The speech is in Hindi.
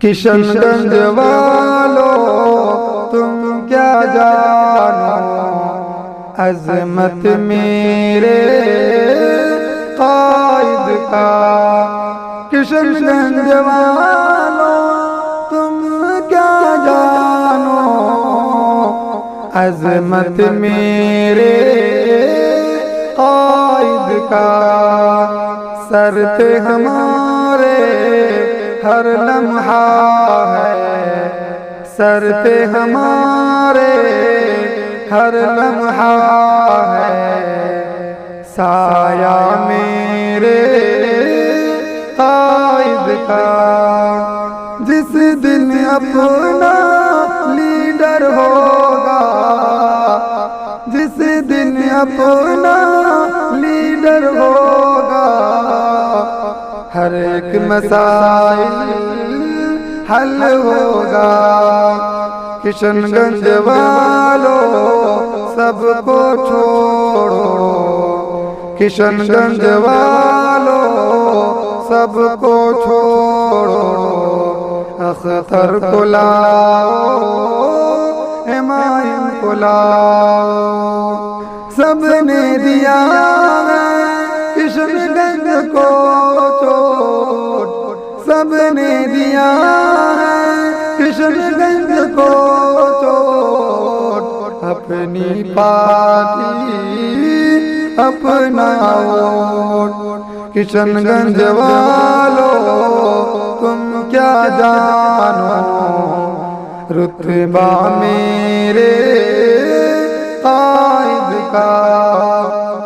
किशनगंज वालों तुम क्या जानो अज़मत मेरे कायद का। किशनगंज वालों तुम क्या जानो अज़मत मेरे कायद का। सर पे हमारे हर लम्हा है, सर पे हमारे हर लम्हा है। साया मेरे कायद का। जिस दिन अपना लीडर होगा, जिस दिन अपना लीडर होगा, हर एक मसाइल हल होगा। किशनगंज वालों सबको छोड़ो, किशनगंज वालों सबको छोड़ो। अख्तर को लाओ, हिमायम को लाओ। सबने दिया है किशनगंज को चोट, सबने दिया है किशनगंज को चोट। अपनी पार्टी अपना वोट। किशनगंज वालों तुम क्या जानो रुतबा मेरे कायद का।